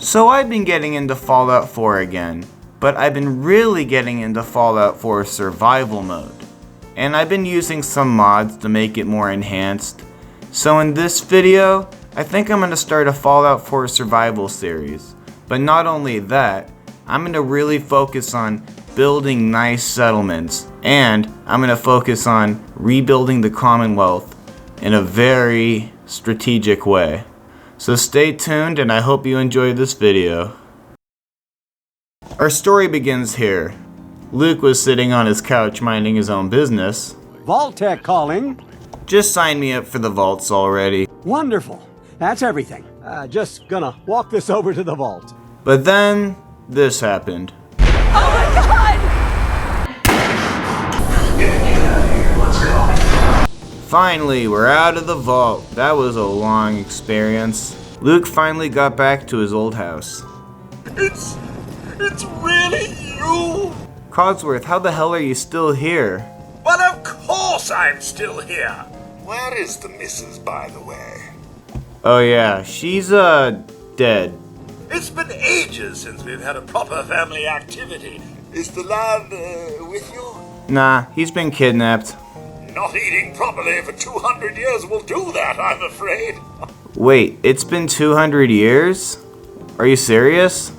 So I've been getting into Fallout 4 again, but I've been really getting into Fallout 4 survival mode. And I've been using some mods to make it more enhanced. So in this video, I think I'm going to start a Fallout 4 survival series. But not only that, I'm going to really focus on building nice settlements, and I'm going to focus on rebuilding the Commonwealth in a very strategic way. So stay tuned, and I hope you enjoy this video. Our story begins here. Luke was sitting on his couch minding his own business. Vault-Tec calling. Just sign me up for the vaults already. Wonderful. That's everything. Just gonna walk this over to the vault. But then, this happened. Oh my god! Finally, we're out of the vault. That was a long experience. Luke finally got back to his old house. It's really you! Codsworth, how the hell are you still here? Well, of course I'm still here. Where is the missus, by the way? Oh yeah, she's dead. It's been ages since we've had a proper family activity. Is the lad with you? Nah, he's been kidnapped. Not eating properly for 200 years will do that, I'm afraid. Wait, it's been 200 years? Are you serious?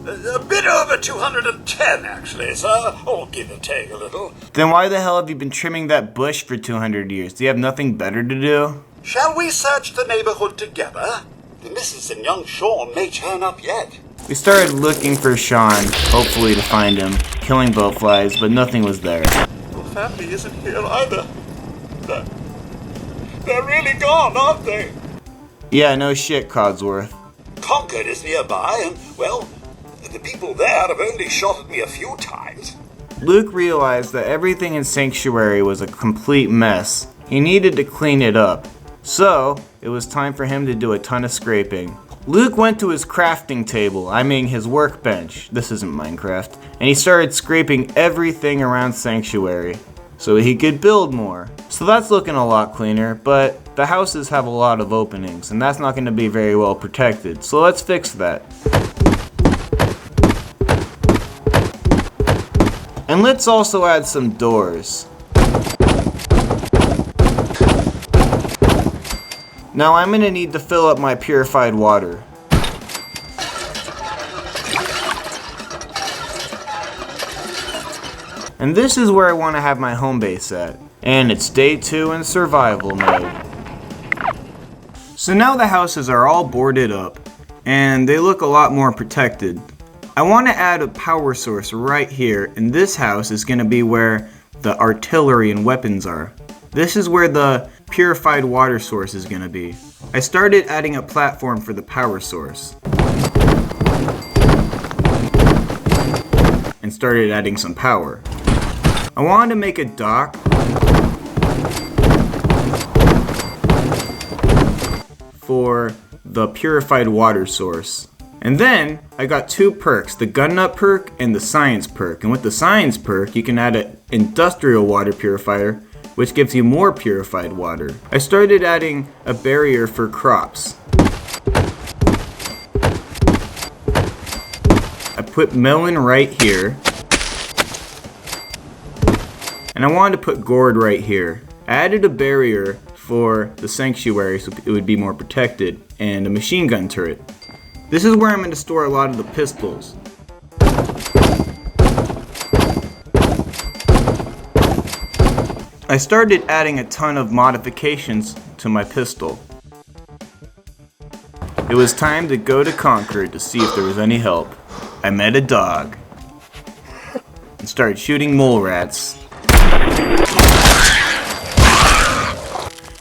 A bit over 210, actually, sir. Or give or take a little. Then why the hell have you been trimming that bush for 200 years? Do you have nothing better to do? Shall we search the neighborhood together? The missus and young Sean may turn up yet. We started looking for Sean, hopefully to find him, killing boat flies, but nothing was there. Your family isn't here either. They're really gone, aren't they? Yeah, no shit, Codsworth. Concord is nearby, and, well, the people there have only shot at me a few times. Luke realized that everything in Sanctuary was a complete mess. He needed to clean it up. So, it was time for him to do a ton of scraping. Luke went to his crafting table, I mean his workbench, this isn't Minecraft, and he started scraping everything around Sanctuary so he could build more. So that's looking a lot cleaner, but the houses have a lot of openings, and that's not going to be very well protected, so let's fix that. And let's also add some doors. Now I'm going to need to fill up my purified water. And this is where I want to have my home base at. And it's day 2 in survival mode. So now the houses are all boarded up, and they look a lot more protected. I want to add a power source right here, and this house is going to be where the artillery and weapons are. This is where the purified water source is going to be. I started adding a platform for the power source. And started adding some power. I wanted to make a dock for the purified water source. And then I got 2 perks, the gun nut perk and the science perk. And with the science perk, you can add an industrial water purifier, which gives you more purified water. I started adding a barrier for crops. I put melon right here. And I wanted to put gourd right here. I added a barrier for the sanctuary so it would be more protected, and a machine gun turret. This is where I'm going to store a lot of the pistols. I started adding a ton of modifications to my pistol. It was time to go to Concord to see if there was any help. I met a dog and started shooting mole rats.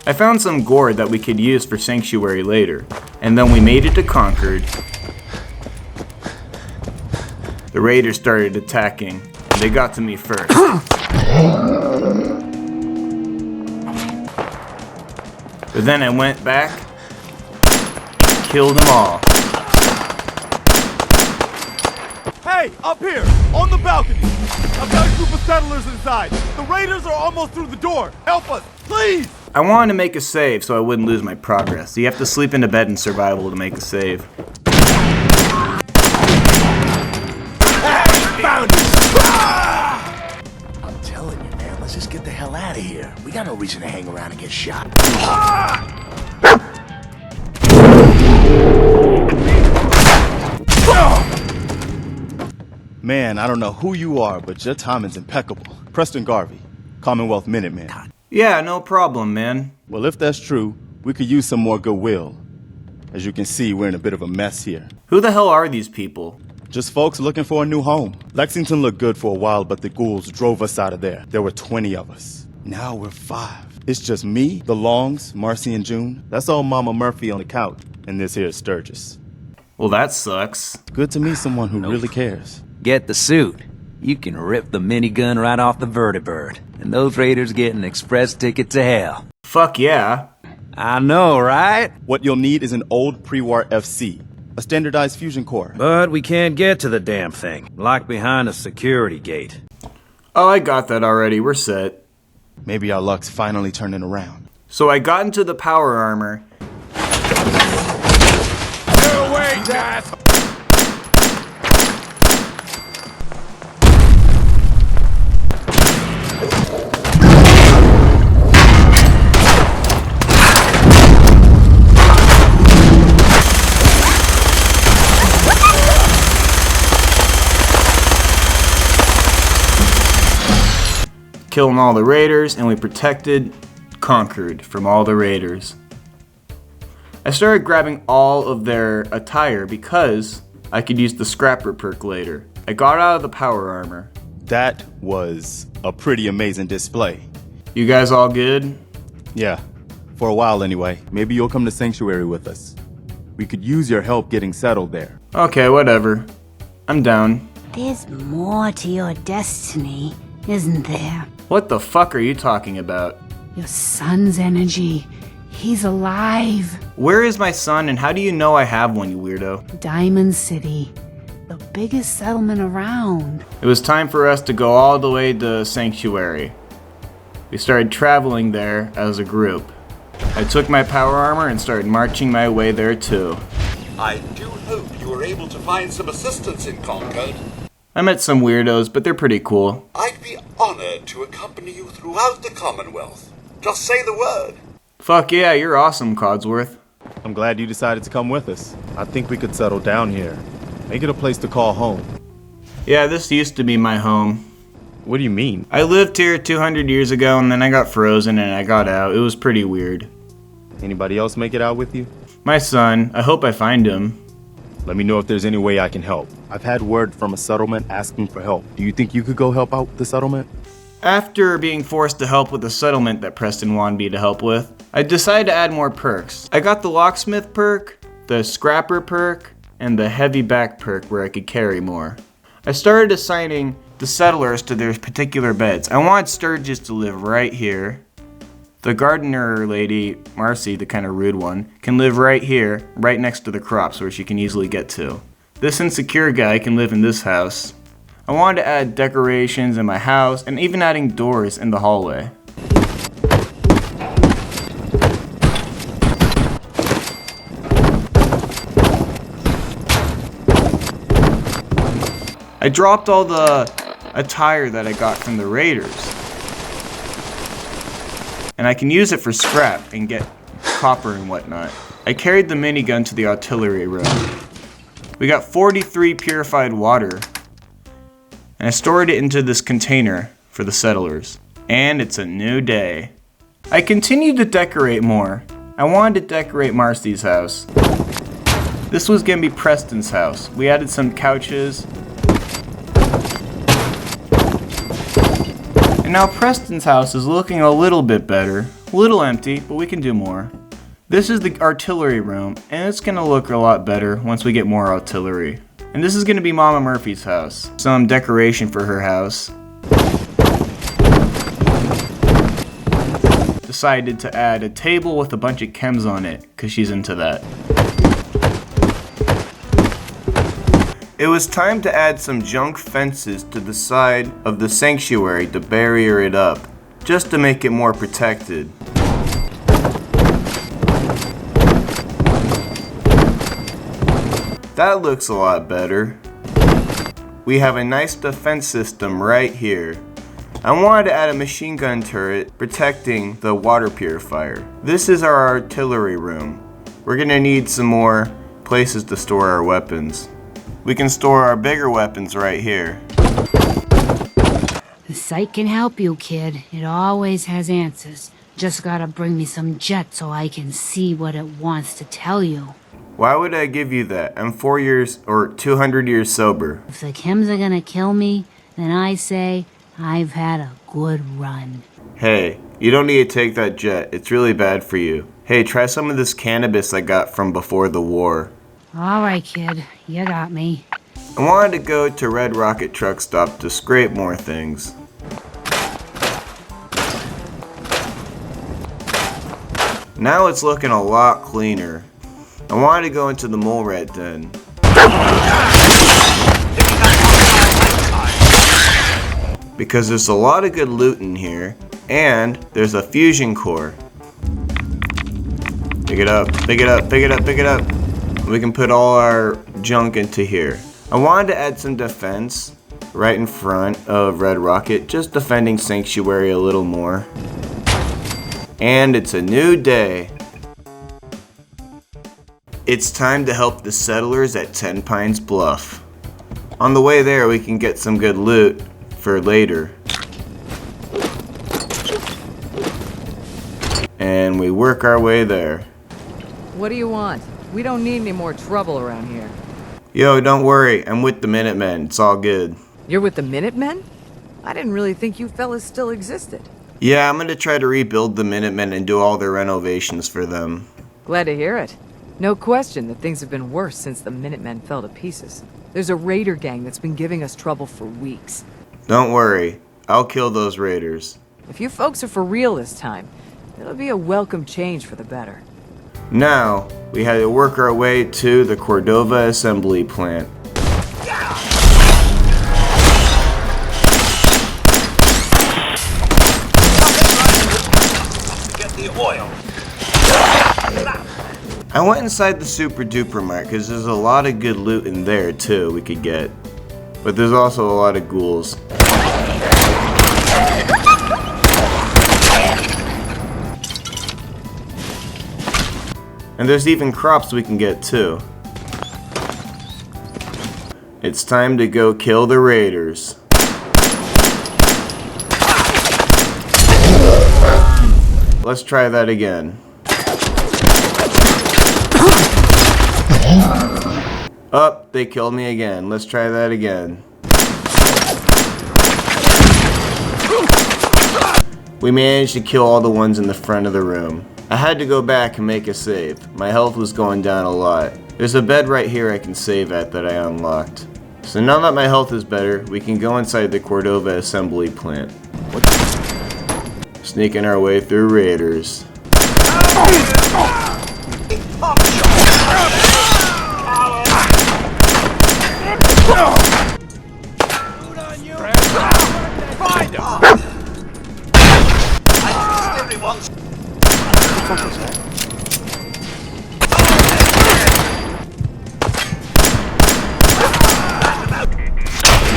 I found some gourd that we could use for Sanctuary later, and then we made it to Concord. The raiders started attacking, and they got to me first. But then I went back, killed them all. Hey, up here, on the balcony. I've got a group of settlers inside. The raiders are almost through the door. Help us, please! I wanted to make a save so I wouldn't lose my progress. You have to sleep in a bed in survival to make a save. got no reason to hang around and get shot. Man, I don't know who you are, but your timing's impeccable. Preston Garvey, Commonwealth Minuteman. Yeah, no problem, man. Well, if that's true, we could use some more goodwill. As you can see, we're in a bit of a mess here. Who the hell are these people? Just folks looking for a new home. Lexington looked good for a while, but the ghouls drove us out of there. There were 20 of us. Now we're 5. It's just me, the Longs, Marcy, and June. That's old Mama Murphy on the couch, and this here is Sturgis. Well, that sucks. Good to meet someone who really cares. Get the suit. You can rip the minigun right off the vertibird. And those raiders get an express ticket to hell. Fuck yeah. I know, right? What you'll need is an old pre-war FC, a standardized fusion core. But we can't get to the damn thing. Locked behind a security gate. Oh, I got that already. We're set. Maybe our luck's finally turning around. So I got into the power armor. Get away, Dad! Killing all the raiders, and we conquered from all the raiders. I started grabbing all of their attire because I could use the scrapper perk later. I got out of the power armor. That was a pretty amazing display. You guys all good? Yeah, for a while anyway. Maybe you'll come to Sanctuary with us. We could use your help getting settled there. Okay, whatever. I'm down. There's more to your destiny, isn't there? What the fuck are you talking about? Your son's energy. He's alive. Where is my son, and how do you know I have one, you weirdo? Diamond City. The biggest settlement around. It was time for us to go all the way to Sanctuary. We started traveling there as a group. I took my power armor and started marching my way there too. I do hope you were able to find some assistance in Concord. I met some weirdos, but they're pretty cool. I'd be honored to accompany you throughout the Commonwealth. Just say the word. Fuck yeah, you're awesome, Codsworth. I'm glad you decided to come with us. I think we could settle down here. Make it a place to call home. Yeah, this used to be my home. What do you mean? I lived here 200 years ago and then I got frozen and I got out. It was pretty weird. Anybody else make it out with you? My son, I hope I find him. Let me know if there's any way I can help. I've had word from a settlement asking for help. Do you think you could go help out the settlement? After being forced to help with the settlement that Preston wanted me to help with, I decided to add more perks. I got the locksmith perk, the scrapper perk, and the heavy back perk where I could carry more. I started assigning the settlers to their particular beds. I wanted Sturgis to live right here. The gardener lady, Marcy, the kind of rude one, can live right here, right next to the crops where she can easily get to. This insecure guy can live in this house. I wanted to add decorations in my house and even adding doors in the hallway. I dropped all the attire that I got from the raiders. And I can use it for scrap and get copper and whatnot. I carried the minigun to the artillery room. We got 43 purified water. And I stored it into this container for the settlers. And it's a new day. I continued to decorate more. I wanted to decorate Marcy's house. This was gonna be Preston's house. We added some couches. And now Preston's house is looking a little bit better. A little empty, but we can do more. This is the artillery room, and it's gonna look a lot better once we get more artillery. And this is gonna be Mama Murphy's house. Some decoration for her house. Decided to add a table with a bunch of chems on it, cause she's into that. It was time to add some junk fences to the side of the sanctuary to barrier it up, just to make it more protected. That looks a lot better. We have a nice defense system right here. I wanted to add a machine gun turret protecting the water purifier. This is our artillery room. We're gonna need some more places to store our weapons. We can store our bigger weapons right here. The site can help you, kid. It always has answers. Just gotta bring me some jet so I can see what it wants to tell you. Why would I give you that? I'm 4 years or 200 years sober. If the chems are gonna kill me, then I say I've had a good run. Hey, you don't need to take that jet. It's really bad for you. Hey, try some of this cannabis I got from before the war. Alright, kid. You got me. I wanted to go to Red Rocket Truck Stop to scrape more things. Now it's looking a lot cleaner. I wanted to go into the mole rat den. Because there's a lot of good loot in here, and there's a fusion core. Pick it up, pick it up, pick it up, pick it up. We can put all our junk into here. I wanted to add some defense right in front of Red Rocket, just defending Sanctuary a little more. And it's a new day. It's time to help the settlers at Ten Pines Bluff. On the way there, we can get some good loot for later. And we work our way there. What do you want? We don't need any more trouble around here. Yo, don't worry, I'm with the Minutemen, it's all good. You're with the Minutemen? I didn't really think you fellas still existed. Yeah, I'm gonna try to rebuild the Minutemen and do all their renovations for them. Glad to hear it. No question that things have been worse since the Minutemen fell to pieces. There's a raider gang that's been giving us trouble for weeks. Don't worry, I'll kill those raiders. If you folks are for real this time, it'll be a welcome change for the better. Now, we had to work our way to the Cordova assembly plant. Get the oil. I went inside the Super Duper Mart because there's a lot of good loot in there too we could get. But there's also a lot of ghouls. And there's even crops we can get too. It's time to go kill the raiders. Let's try that again. Oh, they killed me again. Let's try that again. We managed to kill all the ones in the front of the room. I had to go back and make a save. My health was going down a lot. There's a bed right here I can save at that I unlocked. So now that my health is better, we can go inside the Cordova assembly plant. Sneaking our way through raiders.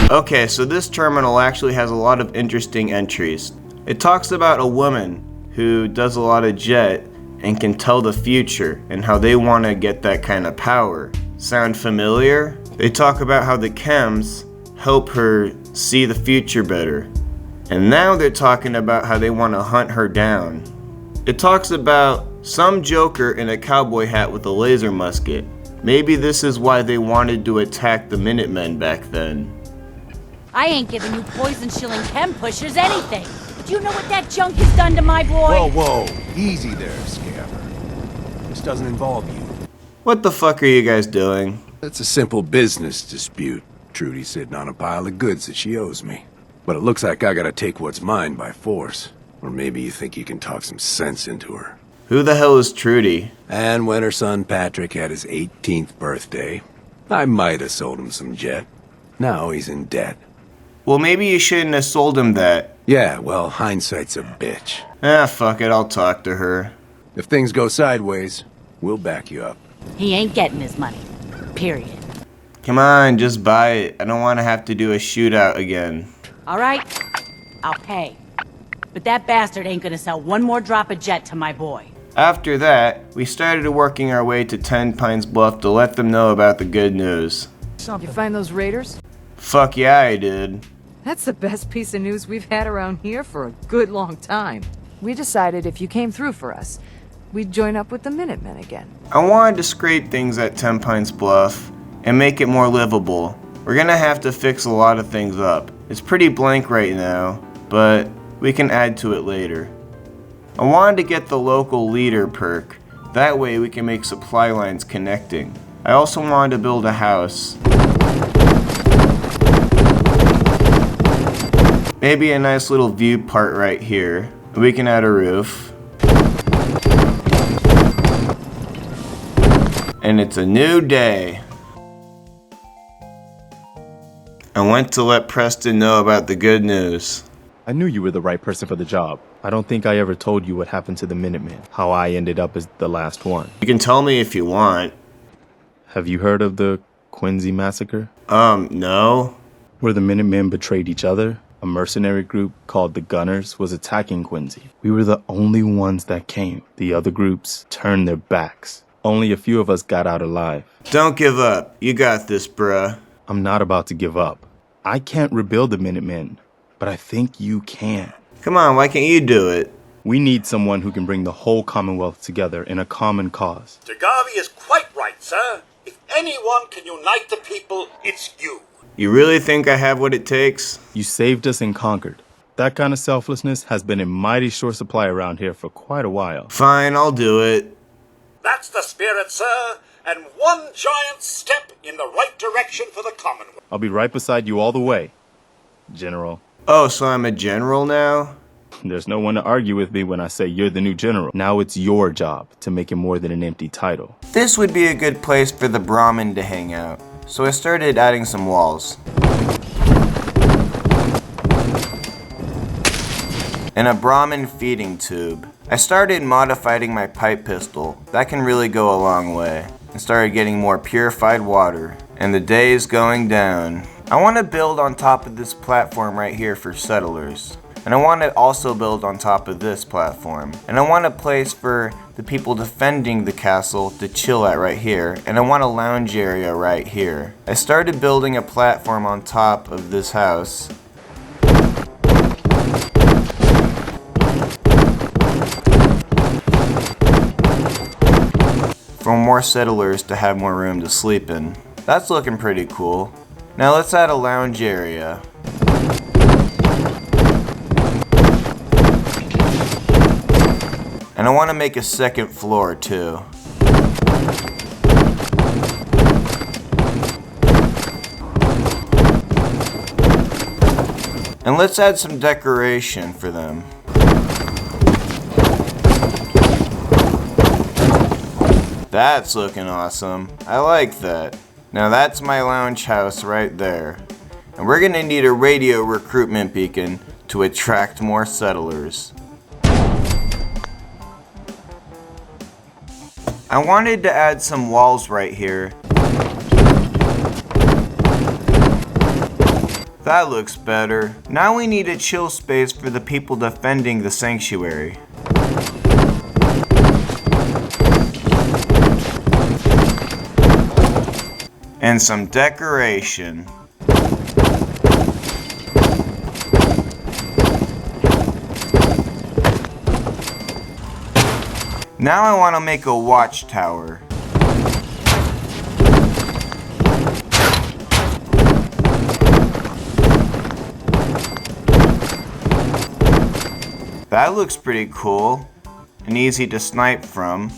Okay, so this terminal actually has a lot of interesting entries. It talks about a woman who does a lot of jet and can tell the future and how they want to get that kind of power. Sound familiar? They talk about how the chems help her see the future better. And now they're talking about how they want to hunt her down. It talks about some joker in a cowboy hat with a laser musket. Maybe this is why they wanted to attack the Minutemen back then. I ain't giving you poison shilling chem pushers anything. Do you know what that junk has done to my boy? Whoa, easy there, Scammer. This doesn't involve you. What the fuck are you guys doing? It's a simple business dispute. Trudy's sitting on a pile of goods that she owes me. But it looks like I gotta take what's mine by force. Or maybe you think you can talk some sense into her. Who the hell is Trudy? And when her son Patrick had his 18th birthday, I might have sold him some jet. Now he's in debt. Well, maybe you shouldn't have sold him that. Yeah, well, hindsight's a bitch. Ah, fuck it, I'll talk to her. If things go sideways, we'll back you up. He ain't getting his money. Period. Come on, just buy it. I don't want to have to do a shootout again. All right. I'll pay. But that bastard ain't gonna sell one more drop of jet to my boy. After that, we started working our way to 10 Pines Bluff to let them know about the good news. You find those raiders? Fuck yeah, I did. That's the best piece of news we've had around here for a good long time. We decided if you came through for us, we'd join up with the Minutemen again. I wanted to scrape things at 10 Pines Bluff and make it more livable. We're gonna have to fix a lot of things up. It's pretty blank right now, but we can add to it later. I wanted to get the local leader perk. That way we can make supply lines connecting. I also wanted to build a house. Maybe a nice little view part right here. We can add a roof. And it's a new day. I went to let Preston know about the good news. I knew you were the right person for the job. I don't think I ever told you what happened to the Minutemen, how I ended up as the last one. You can tell me if you want. Have you heard of the Quincy Massacre? No. Where the Minutemen betrayed each other? A mercenary group called the Gunners was attacking Quincy. We were the only ones that came. The other groups turned their backs. Only a few of us got out alive. Don't give up. You got this, bruh. I'm not about to give up. I can't rebuild the Minutemen, but I think you can. Come on, why can't you do it? We need someone who can bring the whole Commonwealth together in a common cause. Tagavi is quite right, sir. If anyone can unite the people, it's you. You really think I have what it takes? You saved us and conquered. That kind of selflessness has been in mighty short supply around here for quite a while. Fine, I'll do it. That's the spirit, sir, and one giant step in the right direction for the Commonwealth. I'll be right beside you all the way, General. Oh, so I'm a general now? There's no one to argue with me when I say you're the new general. Now it's your job to make it more than an empty title. This would be a good place for the Brahmin to hang out. So I started adding some walls. And a Brahmin feeding tube. I started modifying my pipe pistol. That can really go a long way. And started getting more purified water. And the day is going down. I want to build on top of this platform right here for settlers. And I want to also build on top of this platform. And I want a place for the people defending the castle to chill at right here. And I want a lounge area right here. I started building a platform on top of this house. For more settlers to have more room to sleep in. That's looking pretty cool. Now let's add a lounge area. And I want to make a second floor too. And let's add some decoration for them. That's looking awesome. I like that. Now that's my lounge house right there. And we're gonna need a radio recruitment beacon to attract more settlers. I wanted to add some walls right here. That looks better. Now we need a chill space for the people defending the sanctuary. And some decoration. Now I want to make a watchtower. That looks pretty cool and easy to snipe from.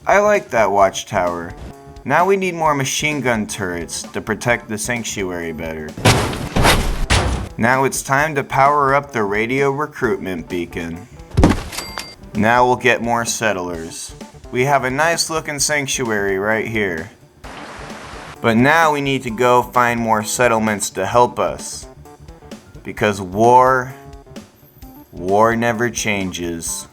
I like that watchtower. Now we need more machine gun turrets to protect the sanctuary better. Now it's time to power up the radio recruitment beacon. Now we'll get more settlers. We have a nice looking sanctuary right here. But now we need to go find more settlements to help us. Because war never changes.